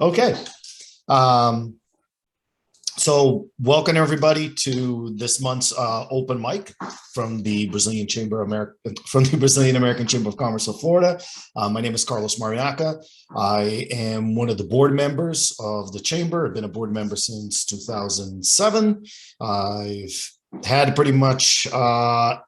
Okay. Um, so welcome everybody to this month's open mic from the Brazilian Chamber of America, from the Brazilian American Chamber of Commerce of Florida. My name is Carlos Mariaca. I am one of the board members of the chamber. I've been a board member since 2007. I've had pretty much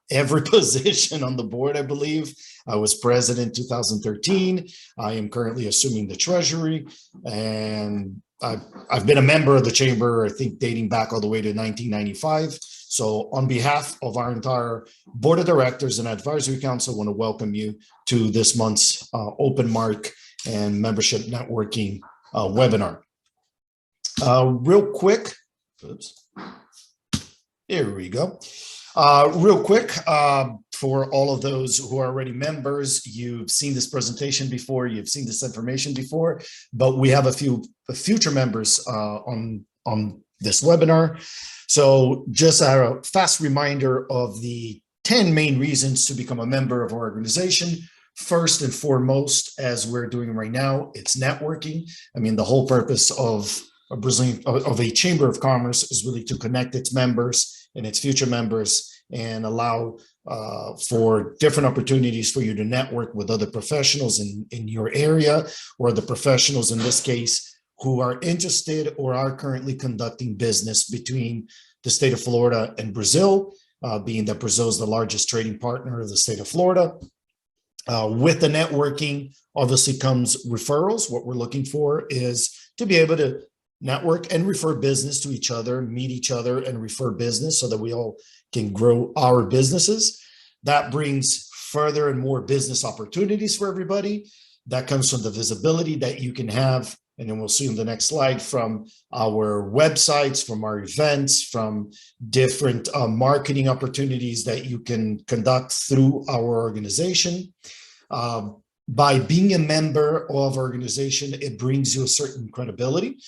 every position on the board, I believe. I was president in 2013. I am currently assuming the treasury, and I've been a member of the chamber, I think, dating back all the way to 1995. So on behalf of our entire board of directors and advisory council, I want to welcome you to this month's open mic and membership networking webinar. Real quick, oops, here we go. Real quick, for all of those who are already members, you've seen this presentation before, you've seen this information before, but we have a few future members on this webinar. So just a fast reminder of the 10 main reasons to become a member of our organization. First and foremost, as we're doing right now, it's networking. I mean, the whole purpose of a chamber of commerce is really to connect its members and its future members and allow for different opportunities for you to network with other professionals in your area, or the professionals in this case who are interested or are currently conducting business between the state of Florida and Brazil, being that Brazil is the largest trading partner of the state of Florida. With the networking, obviously comes referrals. What we're looking for is to be able to network and refer business to each other, meet each other and refer business so that we all can grow our businesses. That brings further and more business opportunities for everybody. That comes from the visibility that you can have, and then we'll see on the next slide, from our websites, from our events, from different marketing opportunities that you can conduct through our organization. By being a member of our organization, it brings you a certain credibility.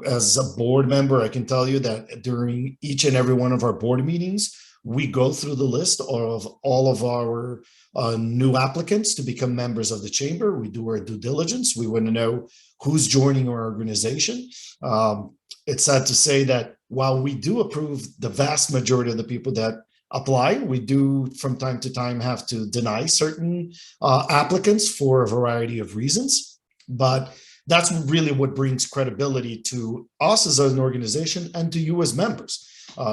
As a board member, I can tell you that during each and every one of our board meetings, we go through the list of all of our new applicants to become members of the chamber. We do our due diligence. We want to know who's joining our organization. It's sad to say that while we do approve the vast majority of the people that apply, we do from time to time have to deny certain applicants for a variety of reasons. But that's really what brings credibility to us as an organization and to you as members,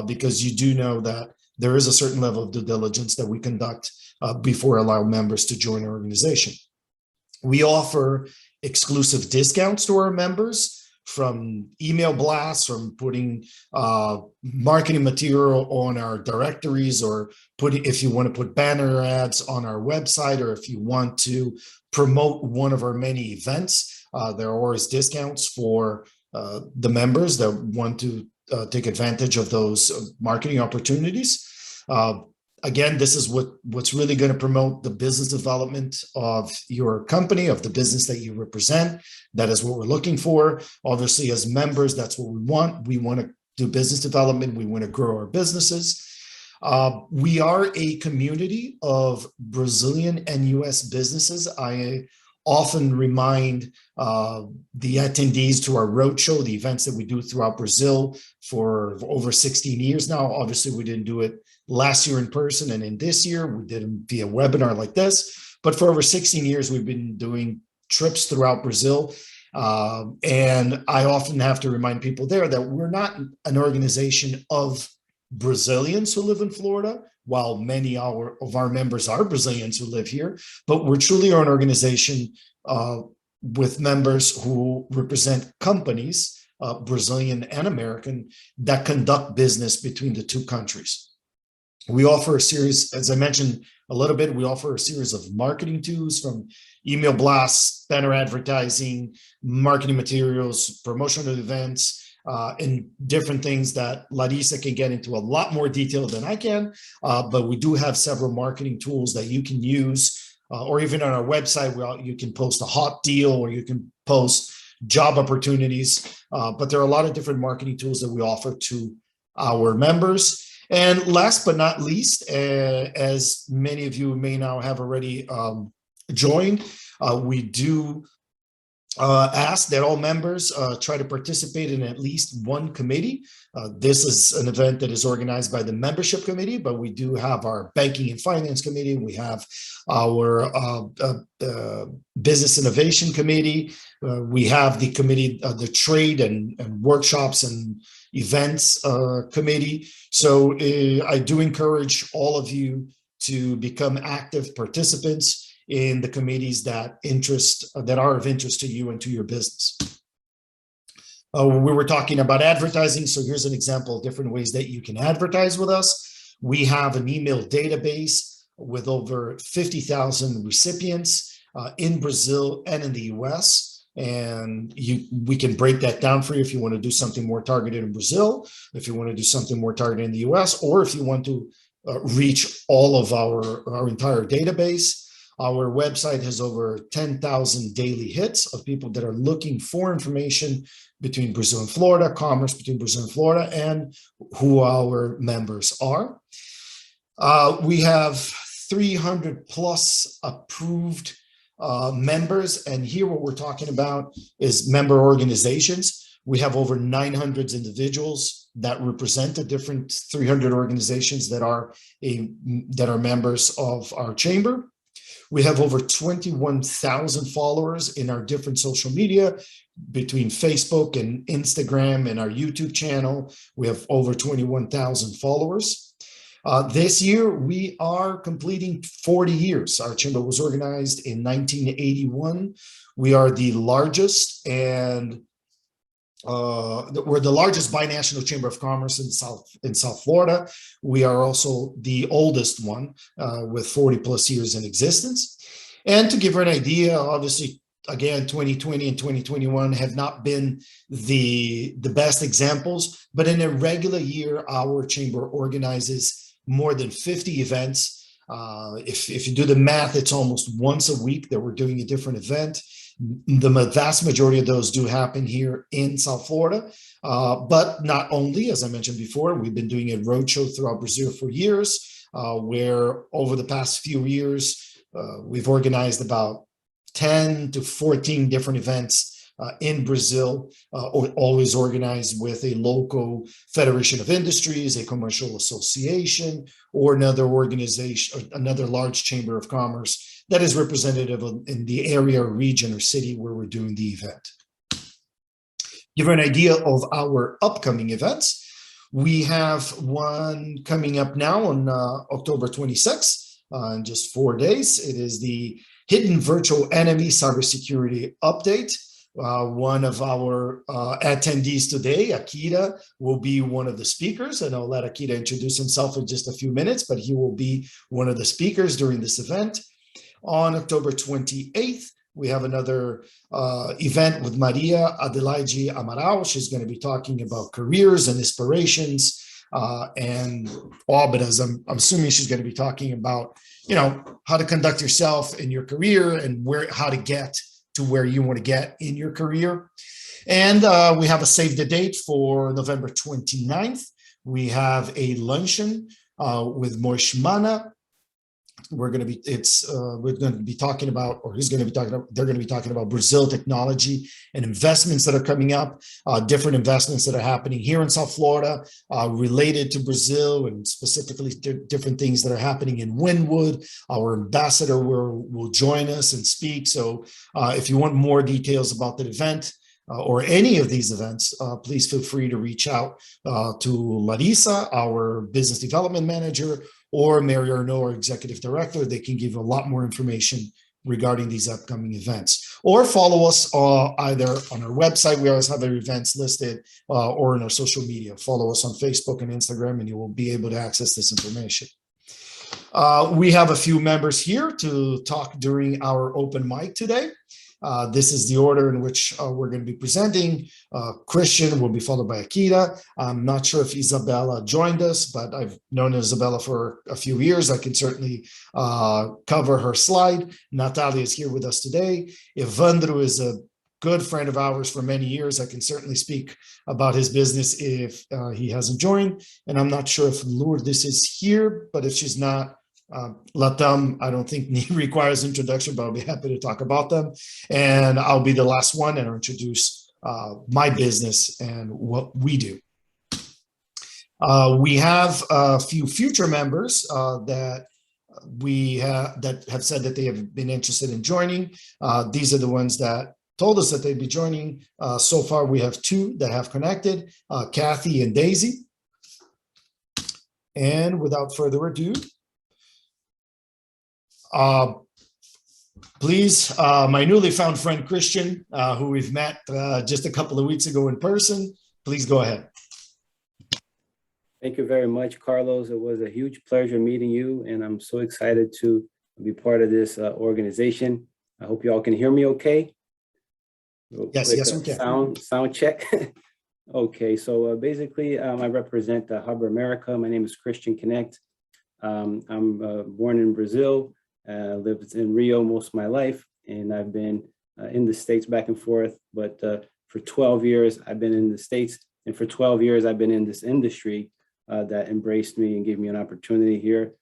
because you do know that there is a certain level of due diligence that we conduct before allowing members to join our organization. We offer exclusive discounts to our members, from email blasts, from putting marketing material on our directories, or if you want to put banner ads on our website, or if you want to promote one of our many events, there are always discounts for the members that want to take advantage of those marketing opportunities. Again, this is what's really going to promote the business development of your company, of the business that you represent. That is what we're looking for. Obviously, as members, that's what we want. We want to do business development. We want to grow our businesses. We are a community of Brazilian and U.S. businesses. I often remind the attendees to our roadshow, the events that we do throughout Brazil for over 16 years now. Obviously, we didn't do it last year in person, and in this year we did them via webinar like this. But for over 16 years, we've been doing trips throughout Brazil. And I often have to remind people there that we're not an organization of Brazilians who live in Florida, while many of our members are Brazilians who live here, but we're truly an organization with members who represent companies, Brazilian and American, that conduct business between the two countries. We offer a series, as I mentioned a little bit, we offer a series of marketing tools, from email blasts, banner advertising, marketing materials, promotional events, and different things that Larissa can get into a lot more detail than I can. But we do have several marketing tools that you can use, or even on our website, you can post a hot deal, or you can post job opportunities. But there are a lot of different marketing tools that we offer to our members. And last but not least, as many of you may now have already joined, we do ask that all members try to participate in at least one committee. This is an event that is organized by the membership committee, but we do have our banking and finance committee. We have our business innovation committee. We have the committee, the trade and workshops and events committee. So I do encourage all of you to become active participants in the committees that are of interest to you and to your business. We were talking about advertising, so here's an example of different ways that you can advertise with us. We have an email database with over 50,000 recipients in Brazil and in the US. And we can break that down for you if you want to do something more targeted in Brazil, if you want to do something more targeted in the US, or if you want to reach all of our entire database. Our website has over 10,000 daily hits of people that are looking for information between Brazil and Florida, commerce between Brazil and Florida, and who our members are. We have 300 plus approved members, and here what we're talking about is member organizations. We have over 900 individuals that represent the different 300 organizations that are members of our chamber. We have over 21,000 followers in our different social media between Facebook and Instagram and our YouTube channel. We have over 21,000 followers. This year, we are completing 40 years. Our chamber was organized in 1981. We are the largest we're the largest binational chamber of commerce in South Florida. We are also the oldest one with 40 plus years in existence. And to give you an idea, obviously, again, 2020 and 2021 have not been the best examples, but in a regular year, our chamber organizes more than 50 events. If you do the math, it's almost once a week that we're doing a different event. The vast majority of those do happen here in South Florida, but not only, as I mentioned before, we've been doing a roadshow throughout Brazil for years, where over the past few years, we've organized about 10 to 14 different events in Brazil, always organized with a local federation of industries, a commercial association, or another organization, another large chamber of commerce that is representative in the area, region, or city where we're doing the event. Give you an idea of our upcoming events. We have one coming up now on October 26th, in just 4 days. It is the Hidden Virtual Enemy Cybersecurity Update. One of our attendees today, Akira, will be one of the speakers, and I'll let Akira introduce himself in just a few minutes, but he will be one of the speakers during this event. On October 28th, we have another event with Maria Adelaide Amaral. She's going to be talking about careers and inspirations, but I'm assuming she's going to be talking about, how to conduct yourself in your career and how to get to where you want to get in your career. And we have a save the date for November 29th. We have a luncheon with Moish Mana. They're going to be talking about Brazil technology and investments that are coming up, different investments that are happening here in South Florida related to Brazil, and specifically different things that are happening in Wynwood. Our ambassador will join us and speak. So if you want more details about the event, or any of these events, please feel free to reach out to Larissa, our business development manager, or Mary Arnaud, our executive director. They can give you a lot more information regarding these upcoming events. Or follow us either on our website, we always have our events listed, or in our social media. Follow us on Facebook and Instagram, and you will be able to access this information. We have a few members here to talk during our open mic today. This is the order in which we're going to be presenting. Christian will be followed by Akira. I'm not sure if Isabella joined us, but I've known Isabella for a few years. I can certainly cover her slide. Natalia is here with us today. Evandro is a good friend of ours for many years. I can certainly speak about his business if he hasn't joined. And I'm not sure if Lourdes is here, but if she's not, Let them, I don't think need requires introduction, but I'll be happy to talk about them. And I'll be the last one and introduce my business and what we do. We have a few future members that have said that they have been interested in joining. These are the ones that told us that they'd be joining. So far, we have two that have connected, Kathy and Daisy. And without further ado, please, my newly found friend, Christian, who we've met just a couple of weeks ago in person, please go ahead. Thank you very much, Carlos. It was a huge pleasure meeting you, and I'm so excited to be part of this organization. I hope you all can hear me okay. Yes, yes, we can. Sound check. Okay, so basically, I represent Harbor America. My name is Christian Connect. I'm born in Brazil, lived in Rio most of my life, and I've been in the States back and forth. But for 12 years, I've been in the States, and for 12 years, I've been in this industry that embraced me and gave me an opportunity here.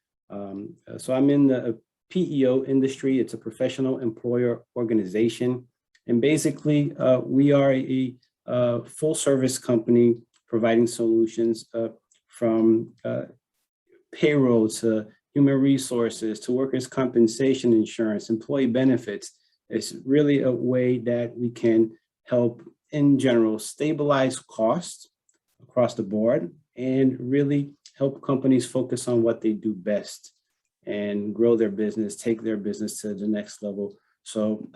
So I'm in the PEO industry. It's a professional employer organization. And basically, we are a full service company providing solutions from payroll to human resources to workers' compensation insurance, employee benefits. It's really a way that we can help, in general, stabilize costs across the board and really help companies focus on what they do best and grow their business, take their business to the next level. So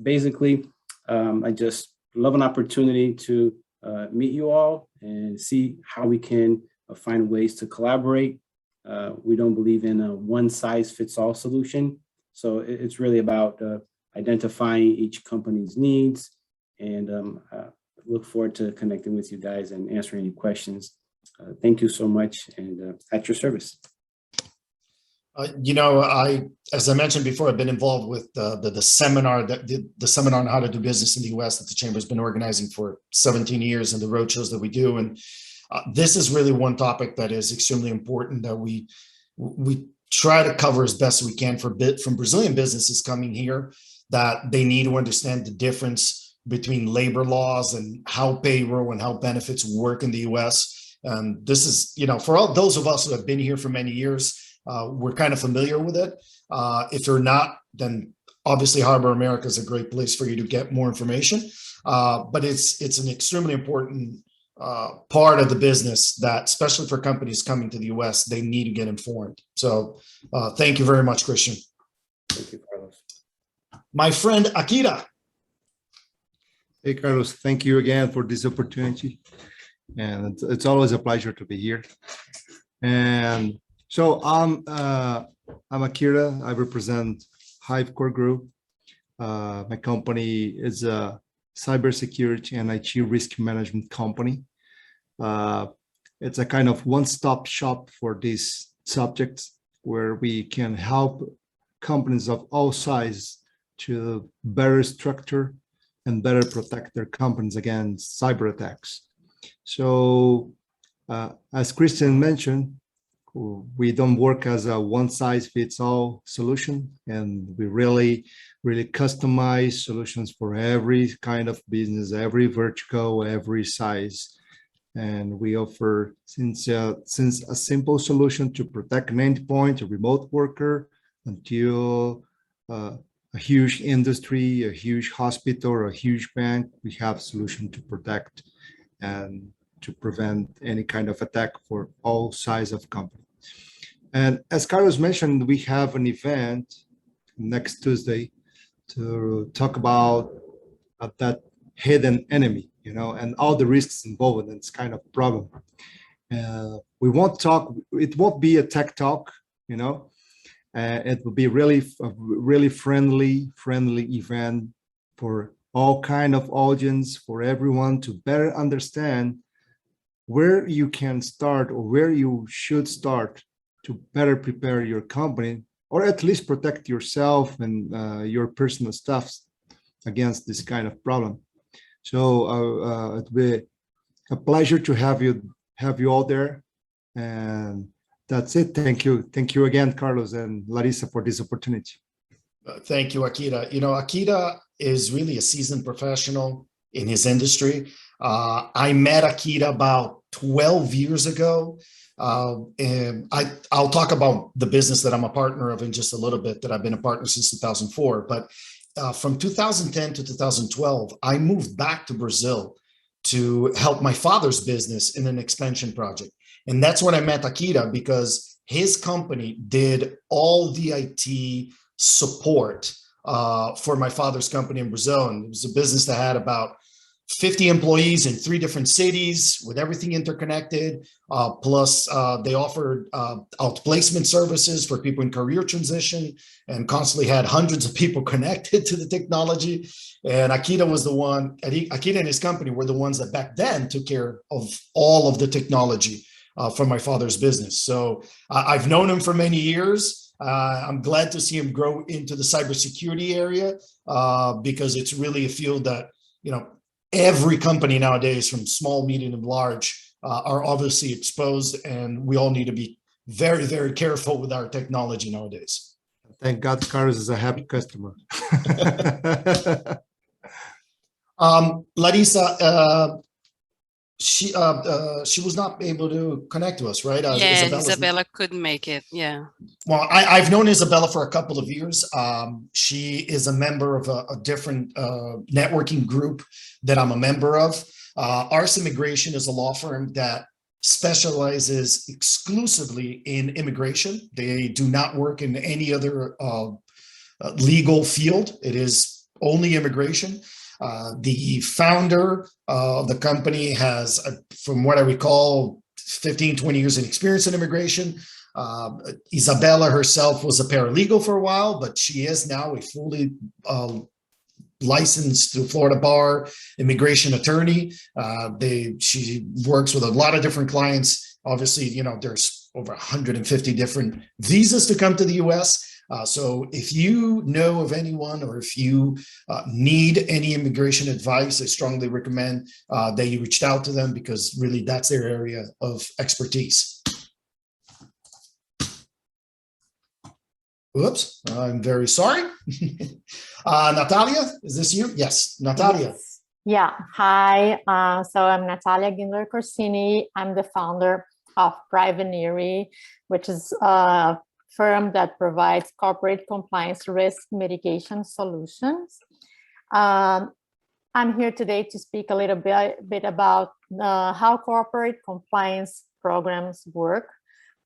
basically, I just love an opportunity to meet you all and see how we can find ways to collaborate. We don't believe in a one-size-fits-all solution. So it's really about identifying each company's needs, and look forward to connecting with you guys and answering any questions. Thank you so much, and at your service. You know, as I mentioned before, I've been involved with the seminar the seminar on how to do business in the U.S. that the Chamber has been organizing for 17 years, and the roadshows that we do. And this is really one topic that is extremely important that we try to cover as best we can from Brazilian businesses coming here, that they need to understand the difference between labor laws and how payroll and how benefits work in the U.S. And this is, you know, for all those of us who have been here for many years, we're kind of familiar with it. If you're not, then obviously Harbor America is a great place for you to get more information. But it's an extremely important part of the business that, especially for companies coming to the US, they need to get informed. So thank you very much, Christian. Thank you, Carlos. My friend Akira. Hey, Carlos, thank you again for this opportunity. And it's always a pleasure to be here. And so I'm Akira. I represent HiveCore Group. My company is a cybersecurity and IT risk management company. It's a kind of one-stop shop for these subjects, where we can help companies of all sizes to better structure and better protect their companies against cyber attacks. So as Christian mentioned, we don't work as a one-size-fits-all solution, and we really customize solutions for every kind of business, every vertical, every size. And we offer since a simple solution to protect an endpoint, a remote worker, until a huge industry, a huge hospital, or a huge bank. We have solution to protect and to prevent any kind of attack for all size of company. And as Carlos mentioned, we have an event next Tuesday to talk about that hidden enemy, you know, and all the risks involved in this kind of problem. We won't talk, it won't be a tech talk, you know, it will be really friendly event for all kind of audience, for everyone to better understand where you can start or where you should start to better prepare your company, or at least protect yourself and your personal stuff against this kind of problem. So it'll be a pleasure to have you all there, and that's it. Thank you. Thank you again, Carlos and Larissa, for this opportunity. Thank you, Akita. You know, Akita is really a seasoned professional in his industry. I met Akita about 12 years ago. And I'll talk about the business that I'm a partner of in just a little bit, that I've been a partner since 2004. But from 2010 to 2012, I moved back to Brazil to help my father's business in an expansion project. And that's when I met Akita, because his company did all the IT support for my father's company in Brazil. And it was a business that had about 50 employees in 3 different cities with everything interconnected. Plus, they offered outplacement services for people in career transition, and constantly had hundreds of people connected to the technology. And Akita was the one, Akita and his company were the ones that back then took care of all of the technology for my father's business. So I've known him for many years. I'm glad to see him grow into the cybersecurity area, because it's really a field that, you know, every company nowadays, from small, medium, and large, are obviously exposed, and we all need to be very, very careful with our technology nowadays. Thank God Carlos is a happy customer. Larissa, she was not able to connect to us, right? Yeah, Isabella couldn't make it. Yeah. Well, I've known Isabella for a couple of years. She is a member of a different networking group that I'm a member of. Ars Immigration is a law firm that specializes exclusively in immigration. They do not work in any other legal field. It is only immigration. The founder of the company has, from what I recall, 15, 20 years in experience in immigration. Isabella herself was a paralegal for a while, but she is now a fully licensed through Florida Bar immigration attorney. She works with a lot of different clients. Obviously, you know, there's over 150 different visas to come to the US. So if you know of anyone, or if you need any immigration advice, I strongly recommend that you reached out to them, because really that's their area of expertise. Oops, I'm very sorry. Natalia, is this you? Yes, Natalia. Yes. Yeah, hi. So I'm Natalia Gindler Corsini. I'm the founder of Privaneary, which is a firm that provides corporate compliance risk mitigation solutions. I'm here today to speak a little bit about how corporate compliance programs work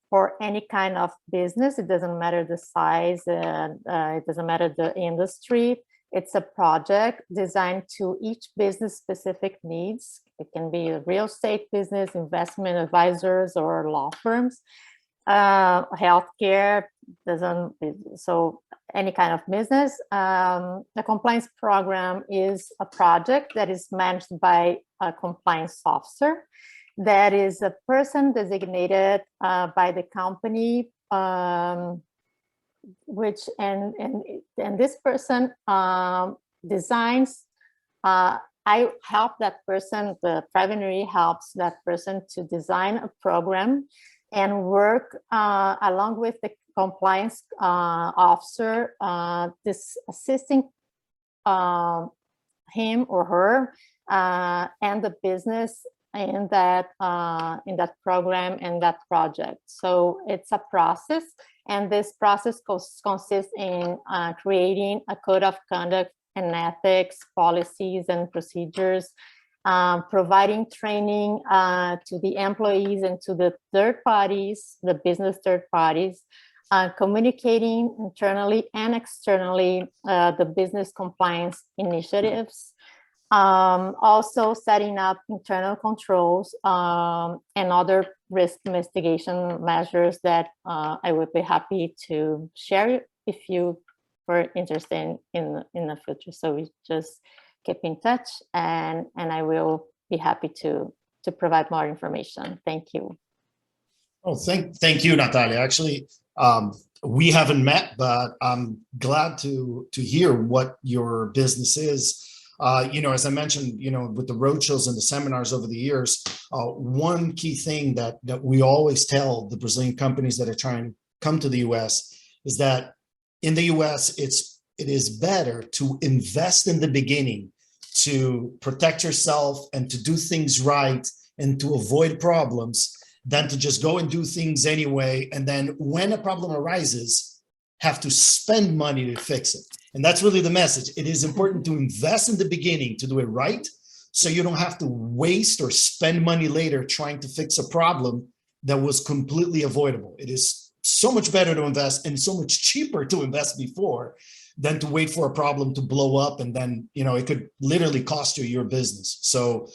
for any kind of business. It doesn't matter the size, it doesn't matter the industry. It's a project designed to each business specific needs. It can be a real estate business, investment advisors, or law firms. Healthcare, so any kind of business. The compliance program is a project that is managed by a compliance officer. That is a person designated by the company, which and this person designs. I help that person. The Privaneary helps that person to design a program and work along with the compliance officer, this assisting him or her and the business in that program and that project. So it's a process, and this process consists in creating a code of conduct and ethics, policies and procedures, providing training to the employees and to the third parties, the business third parties, communicating internally and externally the business compliance initiatives, also setting up internal controls and other risk mitigation measures that I would be happy to share if you were interested in the future. So we just keep in touch, and I will be happy to provide more information. Thank you. Oh, thank you, Natalia. Actually, we haven't met, but I'm glad to hear what your business is. As I mentioned, with the roadshows and the seminars over the years, one key thing that we always tell the Brazilian companies that are trying to come to the US is that in the US, it is better to invest in the beginning to protect yourself and to do things right and to avoid problems than to just go and do things anyway. And then when a problem arises, have to spend money to fix it. And that's really the message. It is important to invest in the beginning to do it right, so you don't have to waste or spend money later trying to fix a problem that was completely avoidable. It is so much better to invest and so much cheaper to invest before than to wait for a problem to blow up, and then it could literally cost you your business. So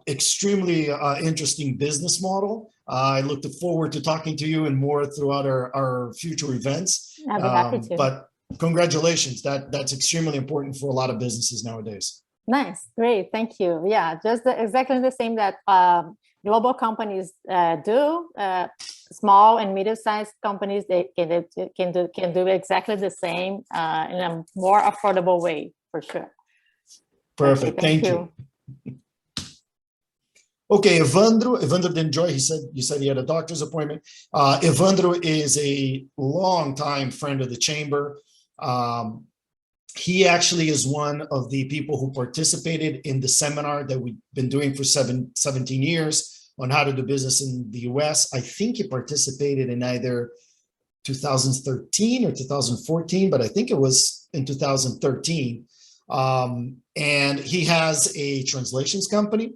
extremely interesting business model. I look forward to talking to you and more throughout our future events. I'll be happy to. But congratulations, that's extremely important for a lot of businesses nowadays. Nice, great, thank you. Yeah, just exactly the same that global companies do. Small and medium-sized companies, they can do exactly the same in a more affordable way, for sure. Perfect, Okay, thank you. Okay, Evandro didn't join. You said he had a doctor's appointment. Evandro is a longtime friend of the chamber. He actually is one of the people who participated in the seminar that we've been doing for 17 years on how to do business in the US. I think he participated in either 2013 or 2014, but I think it was in 2013. And he has a translations company.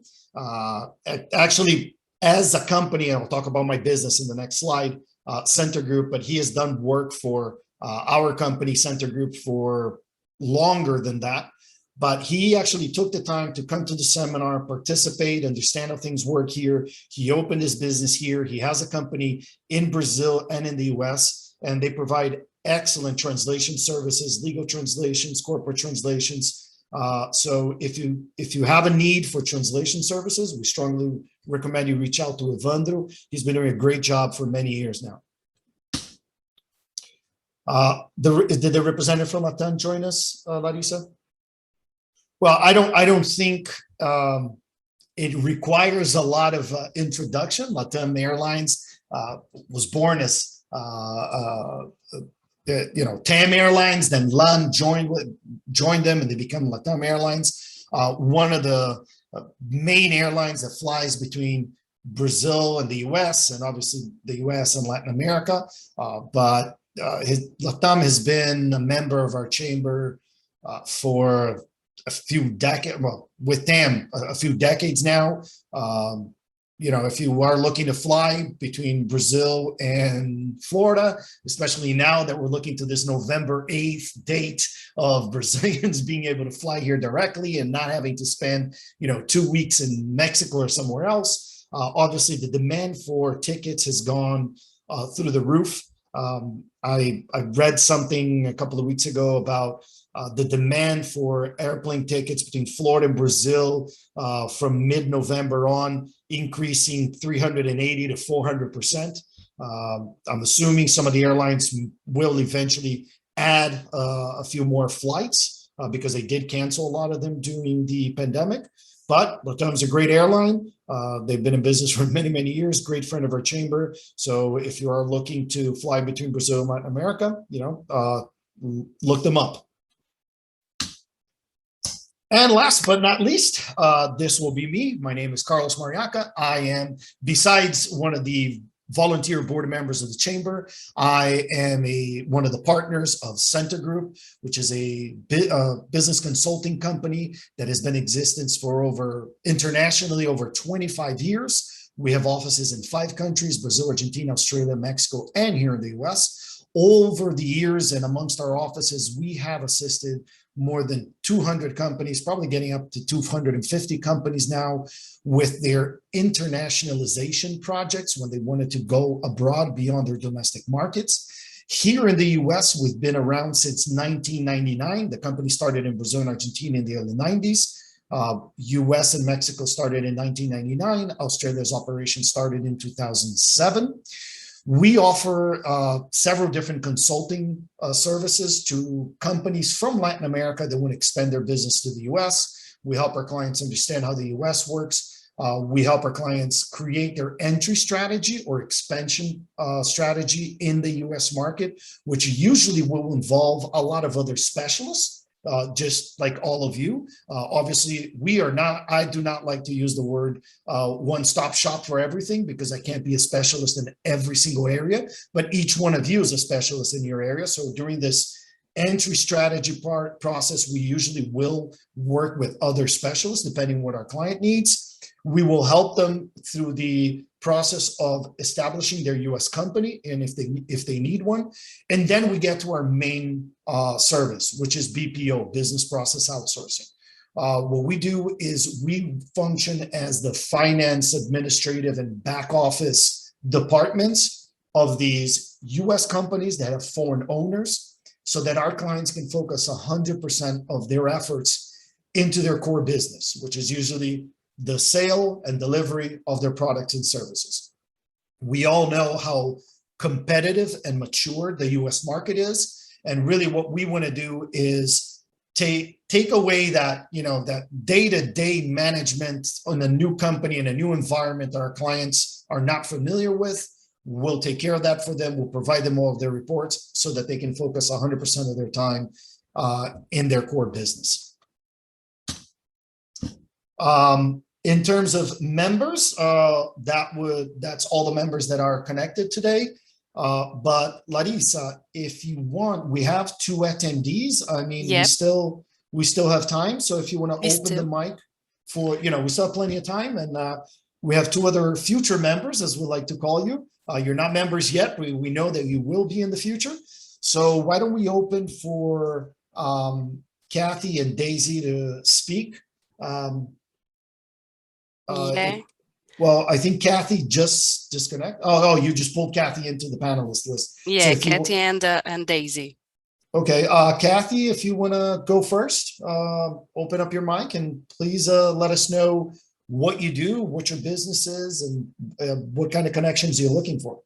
Actually, as a company, and I'll talk about my business in the next slide, Center Group, but he has done work for our company, Center Group, for longer than that. But he actually took the time to come to the seminar, participate, understand how things work here. He opened his business here. He has a company in Brazil and in the US, and they provide excellent translation services, legal translations, corporate translations. So if you have a need for translation services, we strongly recommend you reach out to Evandro. He's been doing a great job for many years now. Did the representative from Latam join us, Larissa? Well, I don't think it requires a lot of introduction. Latam Airlines was born as TAM Airlines, then LAN joined them, and they become Latam Airlines. One of the main airlines that flies between Brazil and the US, and obviously the US and Latin America. But Latam has been a member of our chamber for a few decades, well, with TAM, a few decades now. If you are looking to fly between Brazil and Florida, especially now that we're looking to this November 8th date of Brazilians being able to fly here directly and not having to spend, 2 weeks in Mexico or somewhere else. Obviously, the demand for tickets has gone through the roof. I read something a couple of weeks ago about the demand for airplane tickets between Florida and Brazil from mid-November on increasing 380 to 400%. I'm assuming some of the airlines will eventually add a few more flights because they did cancel a lot of them during the pandemic. But Latam's a great airline. They've been in business for many, many years. Great friend of our chamber. So if you are looking to fly between Brazil and Latin America, look them up. And last but not least, this will be me. My name is Carlos Mariaca. I am, besides one of the volunteer board members of the chamber, I am one of the partners of Center Group, which is a business consulting company that has been in existence for internationally over 25 years. We have offices in 5 countries: Brazil, Argentina, Australia, Mexico, and here in the US. Over the years and amongst our offices, we have assisted more than 200 companies, probably getting up to 250 companies now, with their internationalization projects when they wanted to go abroad beyond their domestic markets. Here in the US, we've been around since 1999. The company started in Brazil and Argentina in the early 90s. US and Mexico started in 1999. Australia's operation started in 2007. We offer several different consulting services to companies from Latin America that want to expand their business to the US. We help our clients understand how the US works. We help our clients create their entry strategy or expansion strategy in the US market, which usually will involve a lot of other specialists. Just like all of you. Obviously, I do not like to use the word one-stop shop for everything, because I can't be a specialist in every single area, but each one of you is a specialist in your area. So during this entry strategy process, we usually will work with other specialists depending on what our client needs. We will help them through the process of establishing their US company, and if they need one. And then we get to our main service, which is BPO, business process outsourcing. What we do is we function as the finance, administrative, and back office departments of these US companies that have foreign owners, so that our clients can focus 100% of their efforts into their core business, which is usually the sale and delivery of their products and services. We all know how competitive and mature the US market is. And really what we want to do is take away that, that day-to-day management on a new company in a new environment that our clients are not familiar with. We'll take care of that for them. We'll provide them all of their reports so that they can focus 100% of their time in their core business. In terms of members, that's all the members that are connected today. But Larissa, if you want, we have 2 attendees. I mean, Yep. we still have time. So if you want to We open the still- mic for, we still have plenty of time, and we have 2 other future members, as we like to call you. You're not members yet. We know that you will be in the future. So why don't we open for Kathy and Daisy to speak? Yeah. Well, I think Kathy just disconnected. Oh, you just pulled Kathy into the panelist list. So Yeah, if you- Kathy and Daisy. Okay, Kathy, if you want to go first, open up your mic and please let us know what you do, what your business is, and what kind of connections you're looking for.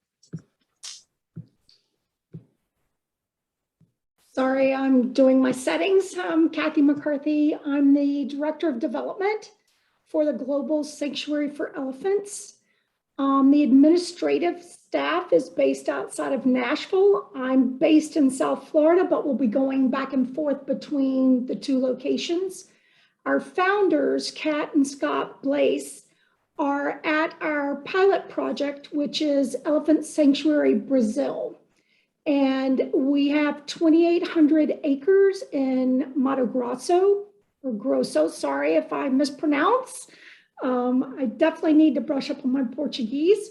Sorry, I'm doing my settings. I'm Kathy McCarthy. I'm the Director of Development for the Global Sanctuary for Elephants. The administrative staff is based outside of Nashville. I'm based in South Florida, but we'll be going back and forth between the 2 locations. Our founders, Kat and Scott Blaise, are at our pilot project, which is Elephant Sanctuary Brazil. And we have 2,800 acres in Mato Grosso, or Grosso, sorry if I mispronounce. I definitely need to brush up on my Portuguese.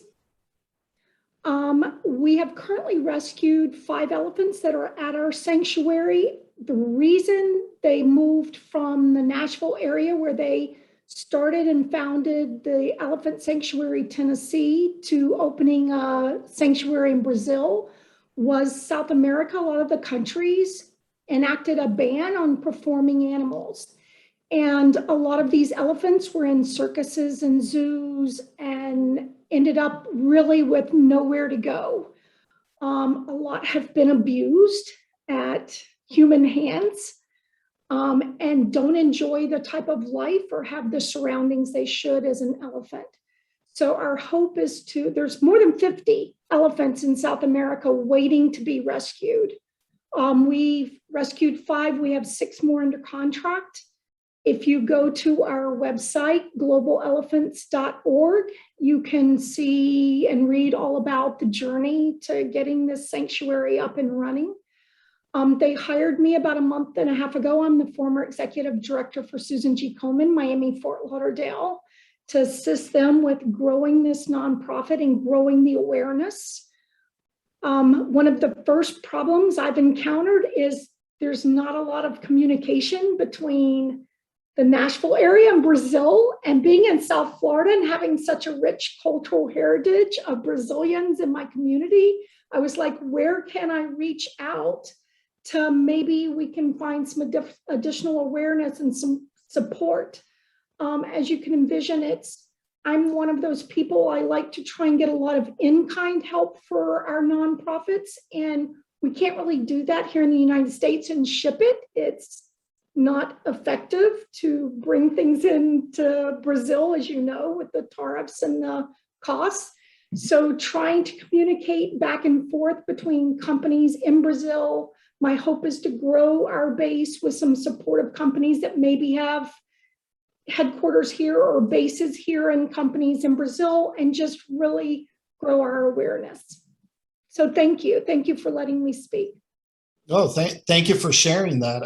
We have currently rescued 5 elephants that are at our sanctuary. The reason they moved from the Nashville area where they started and founded the Elephant Sanctuary Tennessee to opening a sanctuary in Brazil was South America. A lot of the countries enacted a ban on performing animals. And a lot of these elephants were in circuses and zoos and ended up really with nowhere to go. A lot have been abused at human hands and don't enjoy the type of life or have the surroundings they should as an elephant. So our hope is there's more than 50 elephants in South America waiting to be rescued. We've rescued 5, we have 6 more under contract. If you go to our website, globalelephants.org, you can see and read all about the journey to getting this sanctuary up and running. They hired me about a month and a half ago. I'm the former executive director for Susan G. Komen, Miami, Fort Lauderdale, to assist them with growing this nonprofit and growing the awareness. One of the first problems I've encountered is there's not a lot of communication between the Nashville area and Brazil, and being in South Florida and having such a rich cultural heritage of Brazilians in my community. I was like, where can I reach out to maybe we can find some additional awareness and some support? As you can envision, I'm one of those people, I like to try and get a lot of in-kind help for our nonprofits, and we can't really do that here in the United States and ship it. It's not effective to bring things into Brazil, as you know, with the tariffs and the costs. So trying to communicate back and forth between companies in Brazil. My hope is to grow our base with some supportive companies that maybe have headquarters here or bases here and companies in Brazil, and just really grow our awareness. So thank you. Thank you for letting me speak. Oh, thank you for sharing that.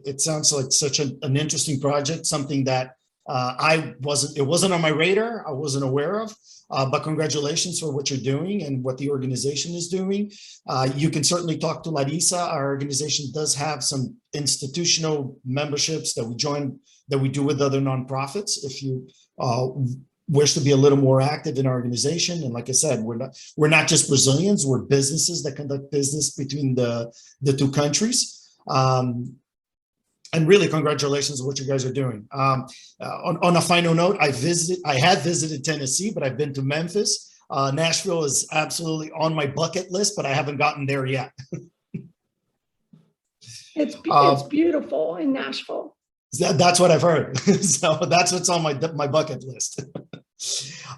It sounds like such an interesting project, something that it wasn't on my radar, I wasn't aware of, but congratulations for what you're doing and what the organization is doing. You can certainly talk to Larissa. Our organization does have some institutional memberships that we do with other nonprofits. If you wish to be a little more active in our organization. And like I said, we're not just Brazilians, we're businesses that conduct business between the two countries. And really, congratulations on what you guys are doing. On a final note, I had visited Tennessee, but I've been to Memphis. Nashville is absolutely on my bucket list, but I haven't gotten there yet. It's beautiful in Nashville. That's what I've heard. So that's what's on my bucket list.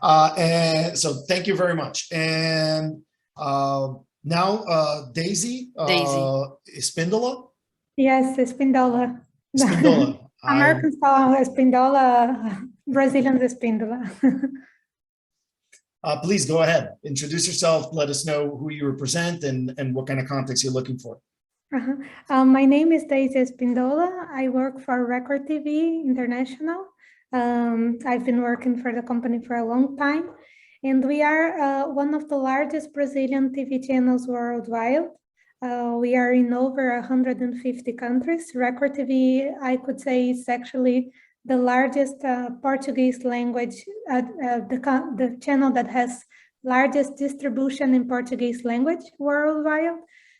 And so thank you very much. And now Daisy Espindola. Yes, Espindola. Espindola. Americans call Espindola, Brazilians Espindola. Please go ahead. Introduce yourself. Let us know who you represent and what kind of context you're looking for. My name is Daisy Espindola. I work for Record TV International. I've been working for the company for a long time, and we are one of the largest Brazilian TV channels worldwide. We are in over 150 countries. Record TV, I could say, is actually the largest Portuguese language, the channel that has largest distribution in Portuguese language worldwide.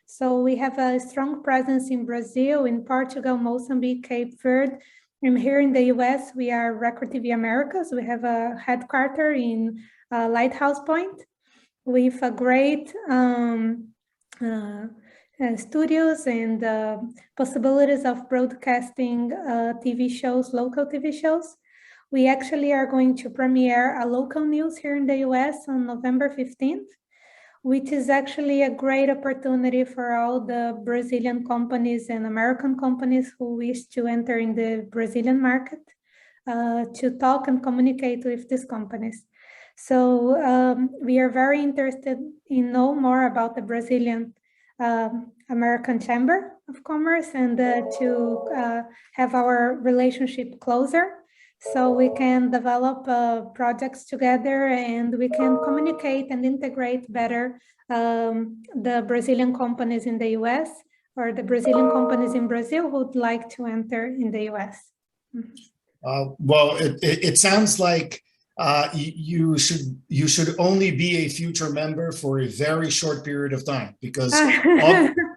So we have a strong presence in Brazil, in Portugal, Mozambique, Cape Verde. And here in the US, we are Record TV Americas. We have a headquarters in Lighthouse Point with a great studios and possibilities of broadcasting TV shows, local TV shows. We actually are going to premiere a local news here in the US on November 15th. Which is actually a great opportunity for all the Brazilian companies and American companies who wish to enter in the Brazilian market to talk and communicate with these companies. So we are very interested in know more about the Brazilian American Chamber of Commerce and to have our relationship closer, so we can develop projects together and we can communicate and integrate better the Brazilian companies in the US or the Brazilian companies in Brazil who would like to enter in the US. Well, it sounds like you should only be a future member for a very short period of time, because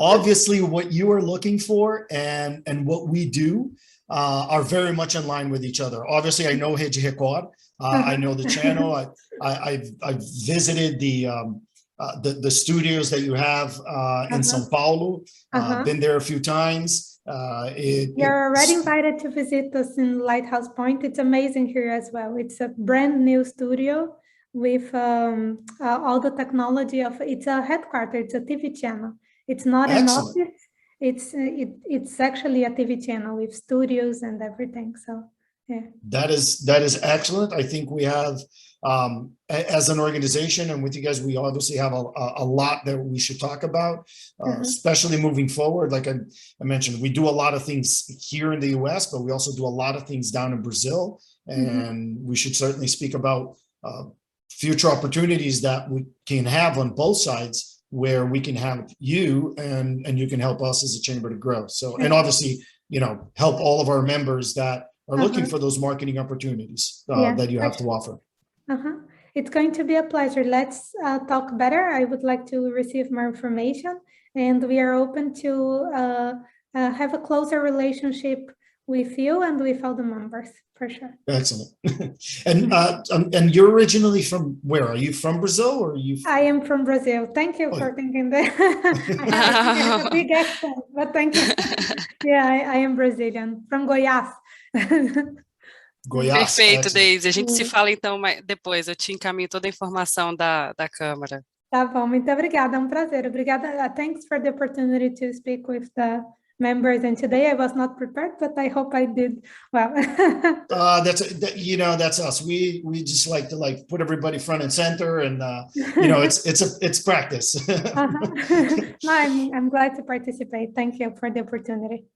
obviously what you are looking for and what we do are very much in line with each other. Obviously, I know Rede Record. I know the channel. I've visited the studios that you have in São Paulo. Been there a few times. You're already invited to visit us in Lighthouse Point. It's amazing here as well. It's a brand new studio with all the technology of. It's a headquarters. It's a TV channel. It's not an office. It's actually a TV channel with studios and everything. So yeah, that is excellent. I think we have as an organization and with you guys, we obviously have a lot that we should talk about, especially moving forward. Like I mentioned, we do a lot of things here in the US, but we also do a lot of things down in Brazil, and we should certainly speak about future opportunities that we can have on both sides, where we can have you and you can help us as a chamber to grow. So, and obviously, help all of our members that are looking for those marketing opportunities that you have to offer. It's going to be a pleasure. Let's talk better. I would like to receive more information, and we are open to have a closer relationship with you and with all the members, for sure. Excellent. And you're originally from where? Are you from Brazil or are you? I am from Brazil. Thank you for thinking that. I have a big accent, but thank you. Yeah, I am Brazilian, from Goiás. Goiás. Perfeito, Excellent. Daisy. A gente se fala então depois. Eu te encaminho toda a informação da Câmara. Tá bom, muito obrigada. É um prazer. Obrigada. Thanks for the opportunity to speak with the members. And today I was not prepared, but I hope I did well. That's us. We just like to put everybody front and center, and it's practice. No, I'm glad to participate. Thank you for the opportunity.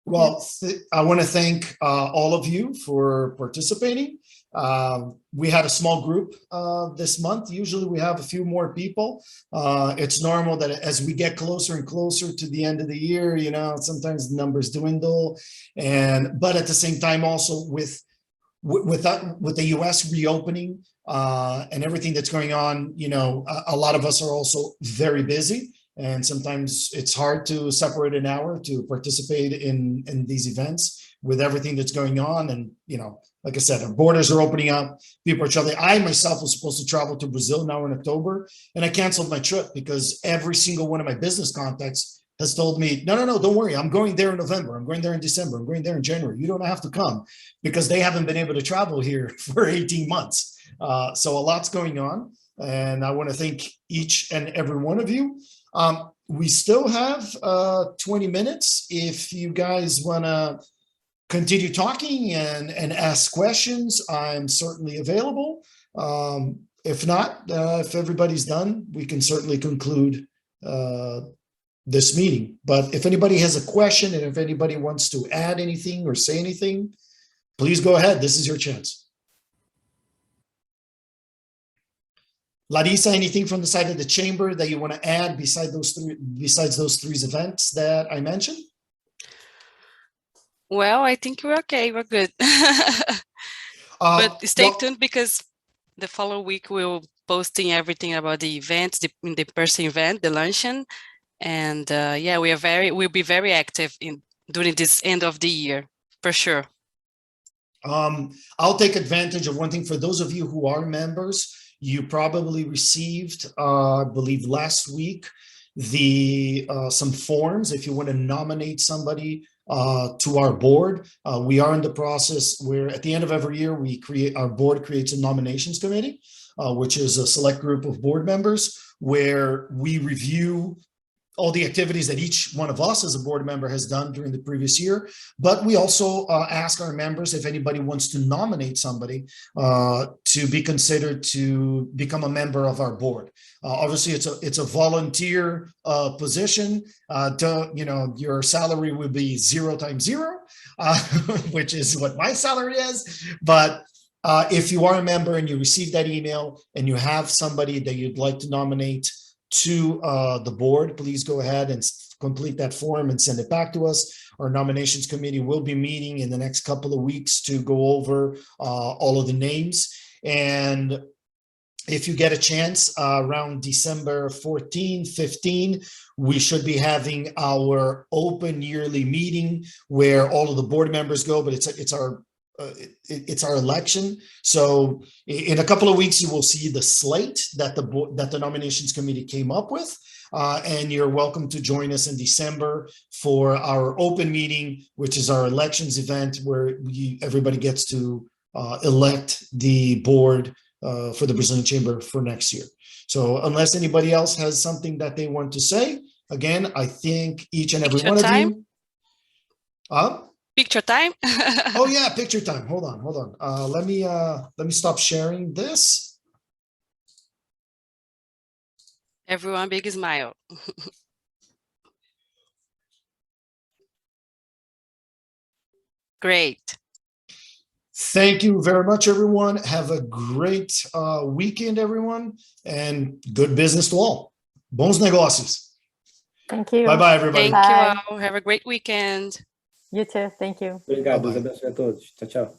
Well, I want to thank all of you for participating. We had a small group this month. Usually we have a few more people. It's normal that as we get closer and closer to the end of the year, sometimes the numbers dwindle. But at the same time, also with the US reopening and everything that's going on, a lot of us are also very busy. And sometimes it's hard to separate an hour to participate in these events with everything that's going on. And, like I said, our borders are opening up. People are traveling. I myself was supposed to travel to Brazil now in October, and I canceled my trip because every single one of my business contacts has told me, no, don't worry. I'm going there in November. I'm going there in December. I'm going there in January. You don't have to come, because they haven't been able to travel here for 18 months. So a lot's going on. And I want to thank each and every one of you. We still have 20 minutes if you guys want to continue talking and ask questions. I'm certainly available. If not, if everybody's done, we can certainly conclude this meeting. But if anybody has a question, and if anybody wants to add anything or say anything, please go ahead. This is your chance. Larissa, anything from the side of the chamber that you want to add besides those three events that I mentioned? Well, I think we're okay. We're good. But stay tuned, because the following week we'll posting everything about the events, the in-person event, the luncheon, and we'll be very active during this end of the year for sure. I'll take advantage of one thing for those of you who are members. You probably received, I believe last week, some forms if you want to nominate somebody to our board. We are in the process where at the end of every year, our board creates a nominations committee, which is a select group of board members where we review all the activities that each one of us as a board member has done during the previous year. But we also ask our members if anybody wants to nominate somebody to be considered to become a member of our board. Obviously, it's a volunteer position. Your salary will be 0 times 0, which is what my salary is. But if you are a member and you receive that email and you have somebody that you'd like to nominate to the board, please go ahead and complete that form and send it back to us. Our nominations committee will be meeting in the next couple of weeks to go over all of the names. And if you get a chance, around December 14, 15, we should be having our open yearly meeting where all of the board members go, but it's our election. So in a couple of weeks, you will see the slate that the nominations committee came up with. And you're welcome to join us in December for our open meeting, which is our elections event where everybody gets to elect the board for the Brazilian Chamber for next year. So unless anybody else has something that they want to say, again, I thank each and every one of you. Picture time. Oh yeah, picture time. Hold on. Let me stop sharing this. Everyone, big smile. Great. Thank you very much, everyone. Have a great weekend, everyone, and good business to all. Bons negócios. Thank you. Bye-bye, everybody. Thank you all. Have a great weekend. You too. Thank you. Obrigado. Bye-bye. Deus abençoe a todos. Tchau, tchau.